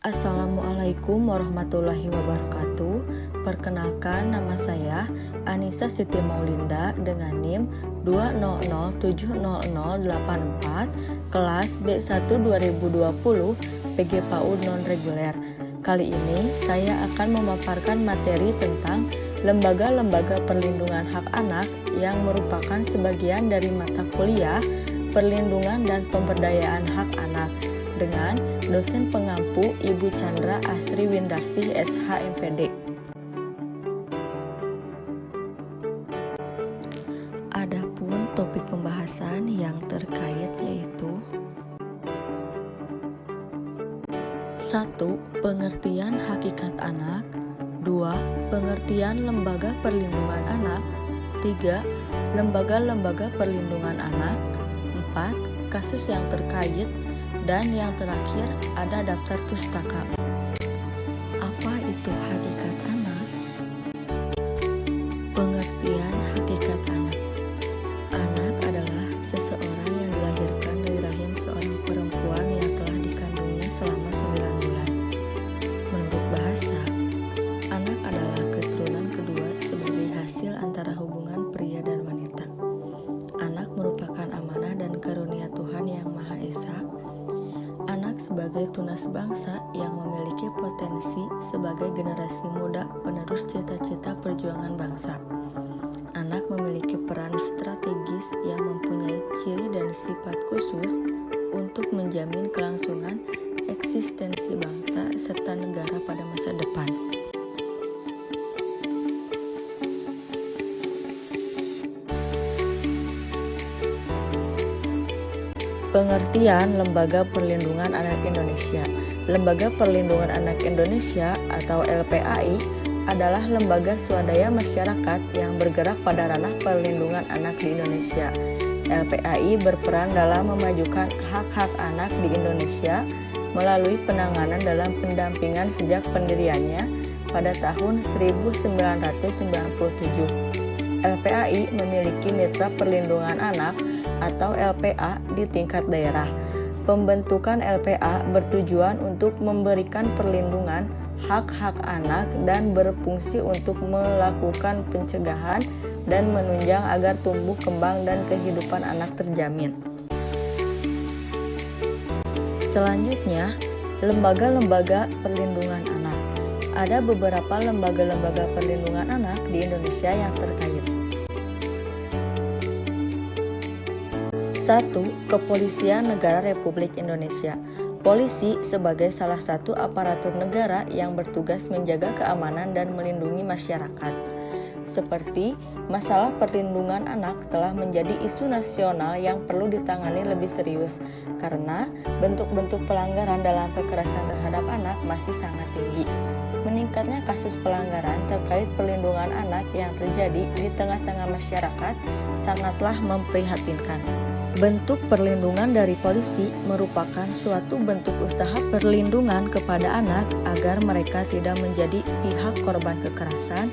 Assalamualaikum warahmatullahi wabarakatuh. Perkenalkan, nama saya Anissa Siti Maulinda dengan NIM 200700084 kelas B1 2020 PG PAUD non-reguler. Kali ini saya akan memaparkan materi tentang lembaga-lembaga perlindungan hak anak yang merupakan sebagian dari mata kuliah perlindungan dan pemberdayaan hak anak dengan dosen pengampu Ibu Chandra Asri Windarsih SH MPD. Adapun topik pembahasan yang terkait yaitu 1. Pengertian hakikat anak. 2. Pengertian lembaga perlindungan anak. 3. Lembaga-lembaga perlindungan anak. 4. Kasus yang terkait. Dan yang terakhir ada daftar pustaka. Apa itu hakikat anak? Pengertian hakikat anak. Anak adalah seseorang yang dilahirkan dari rahim seorang perempuan yang telah dikandungnya selama 9 bulan. Menurut bahasa, anak adalah keturunan kedua sebagai hasil antara hubungan pria dan wanita. Anak merupakan amanah dan karunia Tuhan Yang Maha Esa. Anak sebagai tunas bangsa yang memiliki potensi sebagai generasi muda penerus cita-cita perjuangan bangsa. Anak memiliki peran strategis yang mempunyai ciri dan sifat khusus untuk menjamin kelangsungan eksistensi bangsa serta negara pada masa depan. Pengertian Lembaga Perlindungan Anak Indonesia. Lembaga Perlindungan Anak Indonesia atau LPAI adalah lembaga swadaya masyarakat yang bergerak pada ranah perlindungan anak di Indonesia. LPAI berperan dalam memajukan hak-hak anak di Indonesia melalui penanganan dalam pendampingan sejak pendiriannya pada tahun 1997. LPAI memiliki mitra perlindungan anak atau LPA di tingkat daerah. Pembentukan LPA bertujuan untuk memberikan perlindungan hak-hak anak dan berfungsi untuk melakukan pencegahan dan menunjang agar tumbuh kembang dan kehidupan anak terjamin. Selanjutnya, lembaga-lembaga perlindungan anak. Ada beberapa lembaga-lembaga perlindungan anak di Indonesia yang terkait. 1. Kepolisian Negara Republik Indonesia. Polisi sebagai salah satu aparatur negara yang bertugas menjaga keamanan dan melindungi masyarakat. Seperti masalah perlindungan anak telah menjadi isu nasional yang perlu ditangani lebih serius karena bentuk-bentuk pelanggaran dalam kekerasan terhadap anak masih sangat tinggi. Meningkatnya kasus pelanggaran terkait perlindungan anak yang terjadi di tengah-tengah masyarakat sangatlah memprihatinkan. Bentuk perlindungan dari polisi merupakan suatu bentuk usaha perlindungan kepada anak agar mereka tidak menjadi pihak korban kekerasan,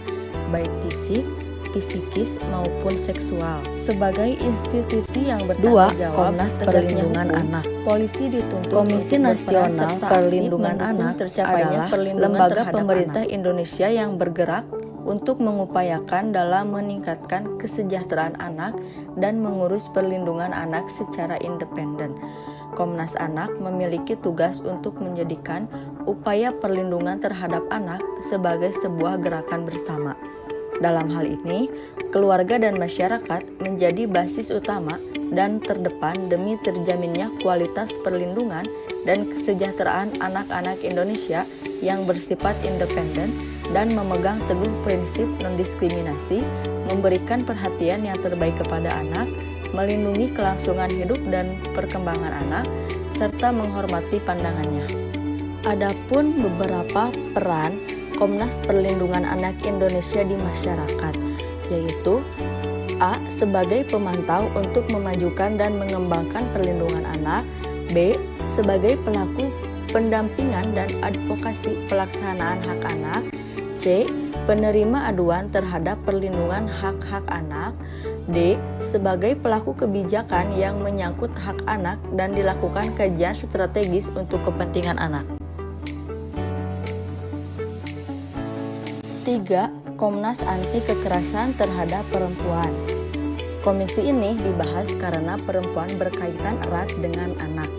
baik fisik, psikis maupun seksual. Sebagai institusi yang bertanggung jawab Komnas Perlindungan Anak. Polisi dituntut Komisi Nasional Perlindungan Anak adalah lembaga pemerintah Indonesia yang bergerak untuk mengupayakan dalam meningkatkan kesejahteraan anak dan mengurus perlindungan anak secara independen. Komnas Anak memiliki tugas untuk menjadikan upaya perlindungan terhadap anak sebagai sebuah gerakan bersama. Dalam hal ini, keluarga dan masyarakat menjadi basis utama dan terdepan demi terjaminnya kualitas perlindungan dan kesejahteraan anak-anak Indonesia yang bersifat independen dan memegang teguh prinsip non-diskriminasi, memberikan perhatian yang terbaik kepada anak, melindungi kelangsungan hidup dan perkembangan anak, serta menghormati pandangannya. Adapun beberapa peran Komnas Perlindungan Anak Indonesia di masyarakat, yaitu A. Sebagai pemantau untuk memajukan dan mengembangkan perlindungan anak. B. Sebagai pelaku pendampingan dan advokasi pelaksanaan hak anak. C. Penerima aduan terhadap perlindungan hak-hak anak. D. Sebagai pelaku kebijakan yang menyangkut hak anak dan dilakukan kajian strategis untuk kepentingan anak. 3. Komnas Anti Kekerasan Terhadap Perempuan. Komisi ini dibahas karena perempuan berkaitan erat dengan anak.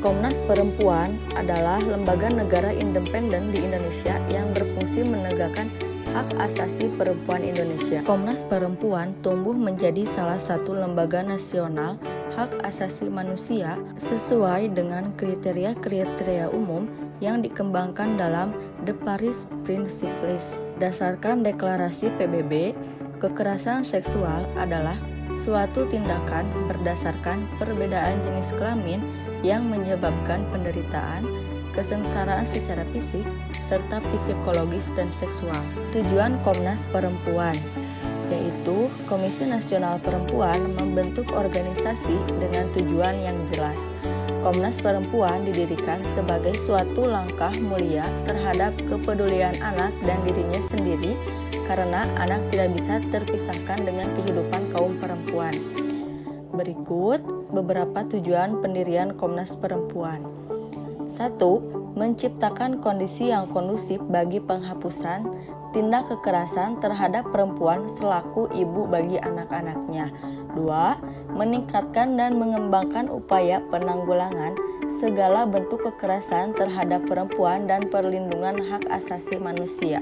Komnas Perempuan adalah lembaga negara independen di Indonesia yang berfungsi menegakkan hak asasi perempuan Indonesia. Komnas Perempuan tumbuh menjadi salah satu lembaga nasional hak asasi manusia sesuai dengan kriteria-kriteria umum yang dikembangkan dalam The Paris Principles. Dasarkan deklarasi PBB, kekerasan seksual adalah suatu tindakan berdasarkan perbedaan jenis kelamin yang menyebabkan penderitaan, kesengsaraan secara fisik, serta psikologis dan seksual. Tujuan Komnas Perempuan yaitu Komisi Nasional Perempuan membentuk organisasi dengan tujuan yang jelas. Komnas Perempuan didirikan sebagai suatu langkah mulia terhadap kepedulian anak dan dirinya sendiri karena anak tidak bisa terpisahkan dengan kehidupan kaum perempuan. Berikut beberapa tujuan pendirian Komnas Perempuan. 1. Menciptakan kondisi yang kondusif bagi penghapusan tindak kekerasan terhadap perempuan selaku ibu bagi anak-anaknya. 2. Meningkatkan dan mengembangkan upaya penanggulangan segala bentuk kekerasan terhadap perempuan dan perlindungan hak asasi manusia.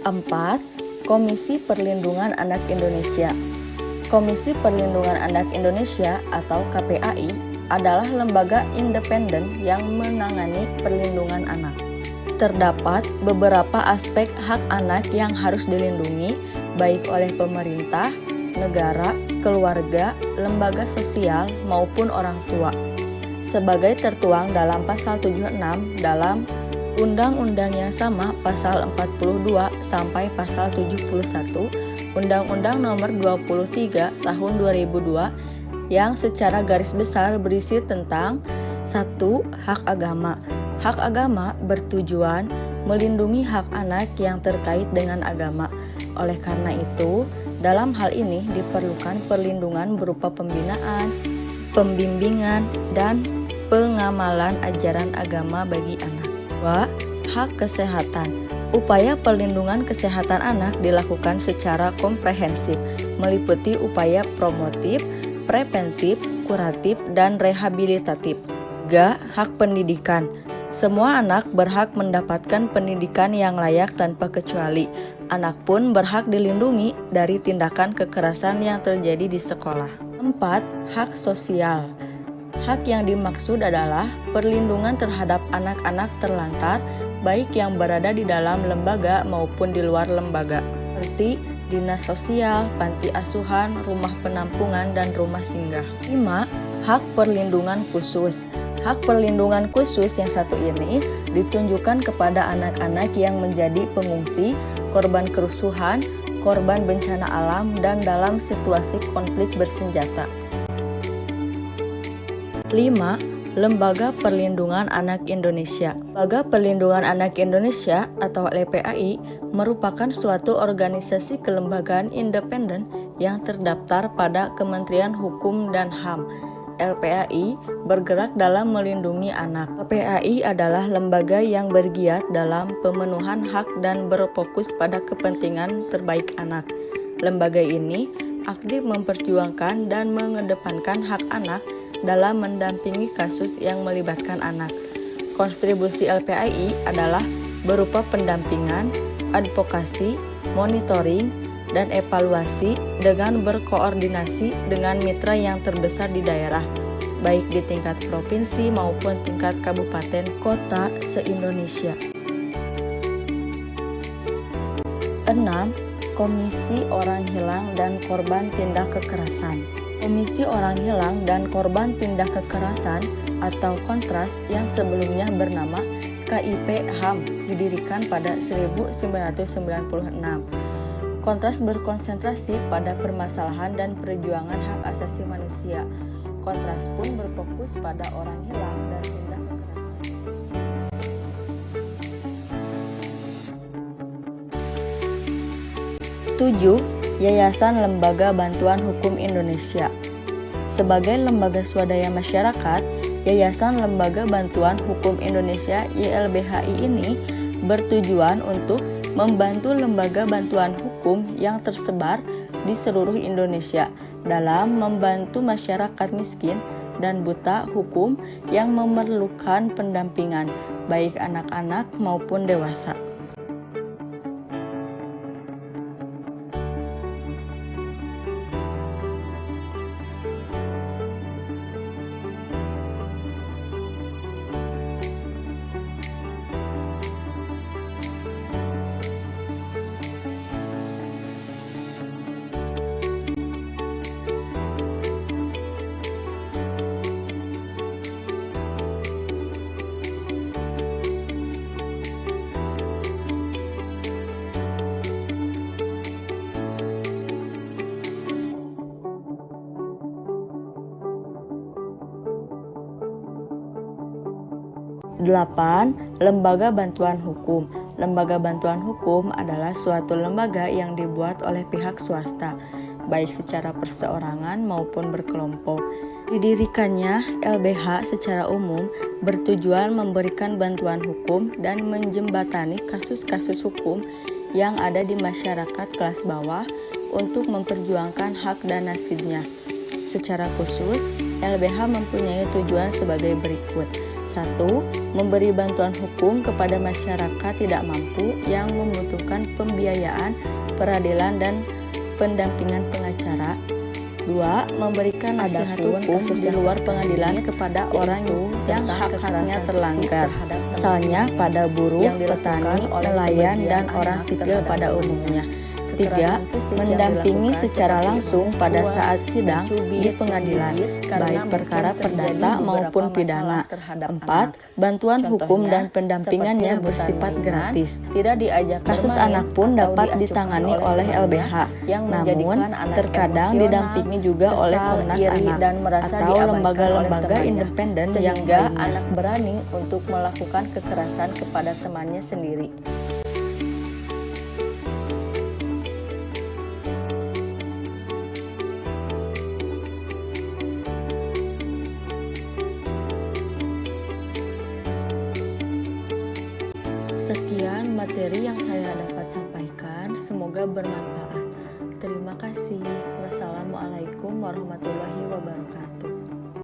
4. Komisi Perlindungan Anak Indonesia. Komisi Perlindungan Anak Indonesia atau KPAI adalah lembaga independen yang menangani perlindungan anak. Terdapat beberapa aspek hak anak yang harus dilindungi baik oleh pemerintah, negara, keluarga, lembaga sosial maupun orang tua. Sebagai tertuang dalam pasal 76 dalam Undang-undang yang sama pasal 42 sampai pasal 71 Undang-Undang Nomor 23 Tahun 2002 yang secara garis besar berisi tentang 1. Hak agama. Hak agama bertujuan melindungi hak anak yang terkait dengan agama. Oleh karena itu, dalam hal ini diperlukan perlindungan berupa pembinaan, pembimbingan, dan pengamalan ajaran agama bagi anak. 2. Hak kesehatan. Upaya perlindungan kesehatan anak dilakukan secara komprehensif, meliputi upaya promotif, preventif, kuratif, dan rehabilitatif. 3. Hak pendidikan. Semua anak berhak mendapatkan pendidikan yang layak tanpa kecuali. Anak pun berhak dilindungi dari tindakan kekerasan yang terjadi di sekolah. 4. Hak sosial. Hak yang dimaksud adalah perlindungan terhadap anak-anak terlantar, baik yang berada di dalam lembaga maupun di luar lembaga, seperti dinas sosial, panti asuhan, rumah penampungan, dan rumah singgah. 5. Hak perlindungan khusus. Hak perlindungan khusus yang satu ini ditunjukkan kepada anak-anak yang menjadi pengungsi, korban kerusuhan, korban bencana alam, dan dalam situasi konflik bersenjata. 5. Lembaga Perlindungan Anak Indonesia. Lembaga Perlindungan Anak Indonesia atau LPAI merupakan suatu organisasi kelembagaan independen yang terdaftar pada Kementerian Hukum dan HAM. LPAI bergerak dalam melindungi anak. LPAI adalah lembaga yang bergiat dalam pemenuhan hak dan berfokus pada kepentingan terbaik anak. Lembaga ini aktif memperjuangkan dan mengedepankan hak anak dalam mendampingi kasus yang melibatkan anak. Kontribusi LPAI adalah berupa pendampingan, advokasi, monitoring, dan evaluasi dengan berkoordinasi dengan mitra yang terbesar di daerah, baik di tingkat provinsi maupun tingkat kabupaten kota se-Indonesia. 6. Komisi Orang Hilang dan Korban Tindak Kekerasan. Komisi Orang Hilang dan Korban Tindak Kekerasan atau Kontras yang sebelumnya bernama KIP HAM didirikan pada 1996. Kontras berkonsentrasi pada permasalahan dan perjuangan hak asasi manusia. Kontras pun berfokus pada orang hilang dan tindak kekerasan. 7. Yayasan Lembaga Bantuan Hukum Indonesia. Sebagai lembaga swadaya masyarakat, Yayasan Lembaga Bantuan Hukum Indonesia YLBHI ini bertujuan untuk membantu lembaga bantuan hukum yang tersebar di seluruh Indonesia dalam membantu masyarakat miskin dan buta hukum yang memerlukan pendampingan, baik anak-anak maupun dewasa. Delapan, lembaga bantuan hukum. Lembaga bantuan hukum adalah suatu lembaga yang dibuat oleh pihak swasta, baik secara perseorangan maupun berkelompok. Didirikannya LBH secara umum bertujuan memberikan bantuan hukum dan menjembatani kasus-kasus hukum yang ada di masyarakat kelas bawah untuk memperjuangkan hak dan nasibnya. Secara khusus, LBH mempunyai tujuan sebagai berikut. 1. Memberi bantuan hukum kepada masyarakat tidak mampu yang membutuhkan pembiayaan, peradilan, dan pendampingan pengacara. 2. Memberikan nasihat hukum di luar pengadilan kepada orang yang hak-haknya terlanggar, misalnya pada buruh, petani, nelayan, dan orang sipil pada umumnya. 3. Mendampingi secara langsung pada saat sidang di pengadilan, baik perkara perdata maupun pidana. 4. Bantuan hukum dan pendampingannya bersifat gratis. Kasus anak pun dapat ditangani oleh LBH, namun terkadang didampingi juga oleh Komnas Anak atau lembaga-lembaga independen yang anak berani untuk melakukan kekerasan kepada temannya sendiri. Sekian materi yang saya dapat sampaikan, semoga bermanfaat. Terima kasih. Wassalamualaikum warahmatullahi wabarakatuh.